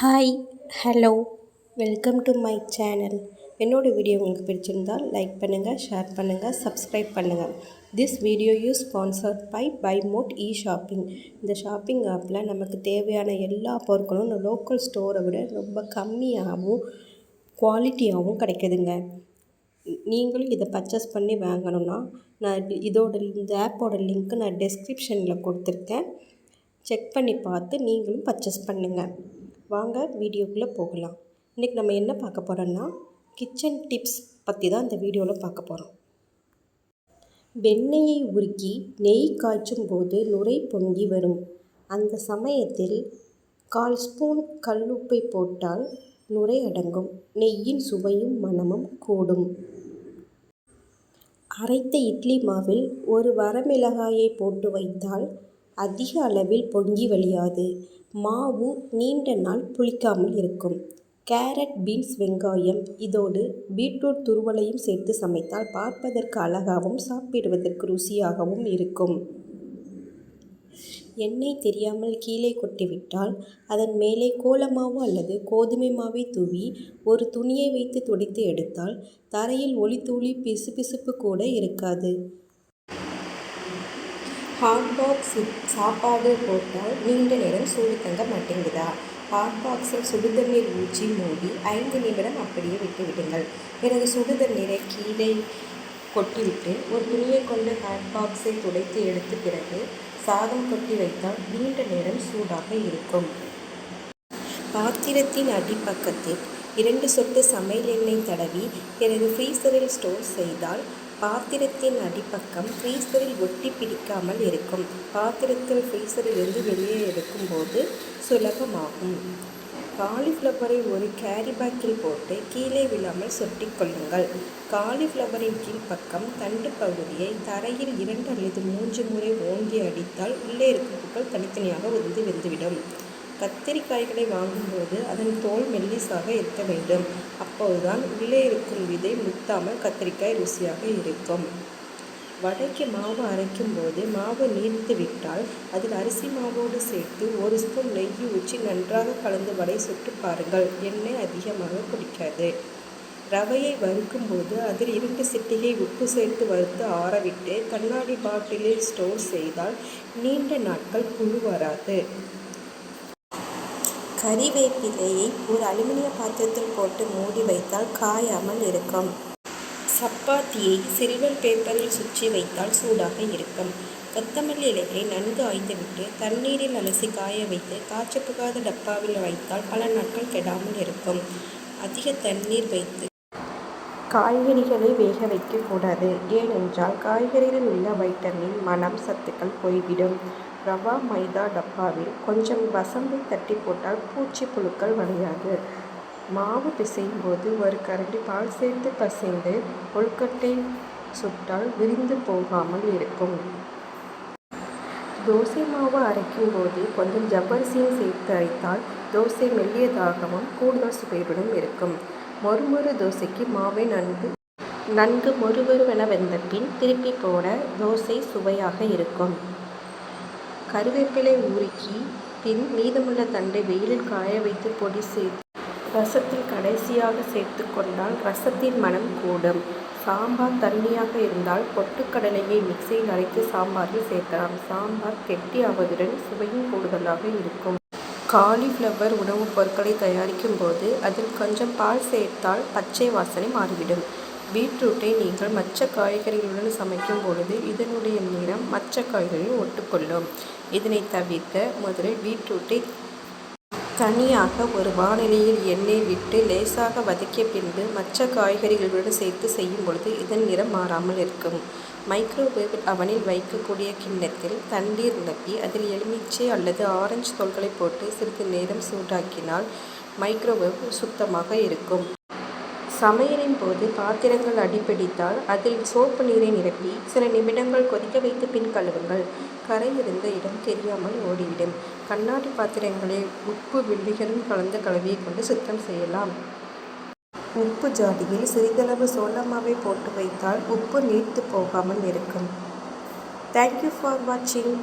Hi, hello, welcome to my channel. என்னோடய video உங்களுக்கு பிடிச்சிருந்தால் லைக் பண்ணுங்கள், ஷேர் பண்ணுங்கள், சப்ஸ்கிரைப் பண்ணுங்கள். This video sponsored by mod shopping. இந்த ஷாப்பிங் ஆப்பில் நமக்கு தேவையான எல்லா பொருட்களும் லோக்கல் ஸ்டோரை விட ரொம்ப கம்மியாகவும் குவாலிட்டியாகவும் கிடைக்குதுங்க. நீங்களும் இதை பர்ச்சேஸ் பண்ணி வாங்கணுன்னா இந்த ஆப்போட லிங்க்கு நான் டெஸ்கிரிப்ஷனில் கொடுத்துருக்கேன். செக் பண்ணி பார்த்து நீங்களும் பர்ச்சேஸ் பண்ணுங்கள். வாங்க வீடியோக்குள்ளே போகலாம். இன்றைக்கி நம்ம என்ன பார்க்க போகிறோன்னா கிச்சன் டிப்ஸ் பற்றி தான் இந்த வீடியோவில் பார்க்க போகிறோம். வெண்ணெயை உருக்கி நெய் காய்ச்சும் போது நுரை பொங்கி வரும். அந்த சமயத்தில் 1/4 ஸ்பூன் கல்லுப்பை போட்டால் நுரை அடங்கும். நெய்யின் சுவையும் மணமும் கூடும். அரைத்த இட்லி மாவில் ஒரு வரமிளகாயை போட்டு வைத்தால் அதிக அளவில் பொங்கி வழியாது. மாவு நீண்ட நாள் புளிக்காமல் இருக்கும். கேரட், பீன்ஸ், வெங்காயம் இதோடு பீட்ரூட் துருவலையும் சேர்த்து சமைத்தால் பார்ப்பதற்கு அழகாகவும் சாப்பிடுவதற்கு ருசியாகவும் இருக்கும். எண்ணெய் தெரியாமல் கீழே கொட்டிவிட்டால் அதன் மேலே கோலமாவு அல்லது கோதுமை மாவை தூவி ஒரு துணியை வைத்து துடைத்து எடுத்தால் தரையில் ஒளித்துளி பிசுபிசுப்பு கூட இருக்காது. ஹாட் பாக்ஸில் சாப்பாடு போட்டால் நீண்ட நேரம் சூடு தங்க மாட்டேங்குதா? ஹாட் பாக்ஸில் சுடுதண்ணீர் ஊற்றி மூடி 5 நிமிடம் அப்படியே விட்டுவிடுங்கள். பிறகு சுடுதண்ணீரை கீழே கொட்டிவிட்டு ஒரு துணியை கொண்டு ஹாட் பாக்ஸை துடைத்து எடுத்த பிறகு சாதம் கொட்டி வைத்தால் நீண்ட நேரம் சூடாக இருக்கும். பாத்திரத்தின் அடிப்பக்கத்தில் 2 சொட்டு சமையல் எண்ணெய் தடவி பிறகு ஃப்ரீசரில் ஸ்டோர் செய்தால் பாத்திரத்தின் அடிப்பக்கம் ஃப்ரீசரில் ஒட்டி பிடிக்காமல் இருக்கும். பாத்திரத்தில் ஃப்ரீசரிலிருந்து வெளியே எடுக்கும்போது சுலபமாகும். காலிஃப்ளவரை ஒரு கேரி பேக்கில் போட்டு கீழே விழாமல் சொட்டி கொள்ளுங்கள். காலிஃப்ளவரின் கீழ்ப்பக்கம் தண்டு பகுதியை தரையில் 2 அல்லது 3 முறை ஓங்கி அடித்தால் உள்ளே இருக்கும் பூக்கள் தனித்தனியாக உதிர்ந்து வெந்துவிடும். கத்திரிக்காய்களை வாங்கும்போது அதன் தோல் மெல்லிசாக இருக்க வேண்டும். அப்போதுதான் உள்ளே இருக்கும் விதை முத்தாமல் கத்திரிக்காய் ருசியாக இருக்கும். வடைக்கு மாவு அரைக்கும் போது மாவு நீர்த்து விட்டால் அதில் அரிசி மாவோடு சேர்த்து 1 ஸ்பூன் நெய் ஊற்றி நன்றாக கலந்து வடை சுட்டு பாருங்கள். எண்ணெய் அதிகமாக குடிக்காது. ரவையை வறுக்கும் போது அதில் 2 சிட்டிகை உப்பு சேர்த்து வறுத்து ஆறவிட்டு கண்ணாடி பாட்டிலில் ஸ்டோர் செய்தால் நீண்ட நாட்கள் புழு வராது. கறிவேப்பிலையை ஒரு அலுமினிய பாத்திரத்தில் போட்டு மூடி வைத்தால் காயாமல் இருக்கும். சப்பாத்தியை சில்வர் பேப்பரில் சுற்றி வைத்தால் சூடாக இருக்கும். கொத்தமல்லி இலைகளை நன்கு ஆய்ந்துவிட்டு தண்ணீரில் அலசி காய வைத்து காய்ச்சப்புகாத டப்பாவில் வைத்தால் பல நாட்கள் கெடாமல் இருக்கும். அதிக தண்ணீர் வைத்து காய்கறிகளை வேக வைக்கக்கூடாது. ஏனென்றால் காய்கறிகளில் உள்ள வைட்டமின், மணம், சத்துக்கள் போய்விடும். ரவா, மைதா டப்பாவில் கொஞ்சம் வசம்பை தட்டி போட்டால் பூச்சி புழுக்கள் வளையாது. மாவு பிசையும் போது ஒரு கரண்டி பால் சேர்த்து பசைந்து கொழுக்கட்டை சுட்டால் விரிந்து போகாமல் இருக்கும். தோசை மாவு அரைக்கும் போது கொஞ்சம் ஜவ்வரிசியும் சேர்த்து அரைத்தால் தோசை மெல்லியதாகவும் கூடுதல் சுவையுடன் இருக்கும். மொறுமொறு தோசைக்கு மாவை நன்கு மொறுமொறுவென வெந்த பின் திருப்பி போட தோசை சுவையாக இருக்கும். கருவேப்பிலை உருக்கி பின் மீதமுள்ள தண்டை வெயிலில் காய வைத்து பொடி சேர்த்து ரசத்தில் கடைசியாக சேர்த்து கொண்டால் ரசத்தின் மனம் கூடும். சாம்பார் தண்ணியாக இருந்தால் பொட்டுக்கடலையை மிக்சியில் அரைத்து சாம்பாரில் சேர்க்கலாம். சாம்பார் கெட்டியாவதுடன் சுவையும் கூடுதலாக இருக்கும். காலிஃப்ளவர் உணவுப் பொருட்களை தயாரிக்கும் போது அதில் கொஞ்சம் பால் சேர்த்தால் பச்சை வாசனை மாறிவிடும். பீட்ரூட்டை நீங்கள் மற்ற காய்கறிகளுடன் சமைக்கும் பொழுது இதனுடைய நிறம் மற்ற காய்கறிகள் ஒட்டுக்கொள்ளும். இதனை தவிர்க்க முதலில் பீட்ரூட்டை தனியாக ஒரு வாணலியில் எண்ணெய் விட்டு லேசாக வதக்கிய பின்பு மற்ற காய்கறிகளுடன் சேர்த்து செய்யும் பொழுது இதன் நிறம் மாறாமல் இருக்கும். மைக்ரோவேவ் அவனில் வைக்கக்கூடிய கிண்ணத்தில் தண்ணீர் நிரப்பி அதில் எலுமிச்சை அல்லது ஆரஞ்சு தோல்களை போட்டு சிறிது நேரம் சூடாக்கினால் மைக்ரோவேவ் சுத்தமாக இருக்கும். சமையலின் போது பாத்திரங்கள் அடிப்பிடித்தால் அதில் சோப்பு நீரை நிரப்பி சில நிமிடங்கள் கொதிக்க வைத்து பின் கழுவுங்கள். கரை இருந்த இடம் தெரியாமல் ஓடிவிடும். கண்ணாடி பாத்திரங்களை உப்பு வில்லிகளும் கலந்த கலவையை கொண்டு சுத்தம் செய்யலாம். உப்பு ஜாடியில் சிறிதளவு சோளமாவை போட்டு வைத்தால் உப்பு நீர்த்து போகாமல் இருக்கும். தேங்க்யூ ஃபார் வாட்சிங்.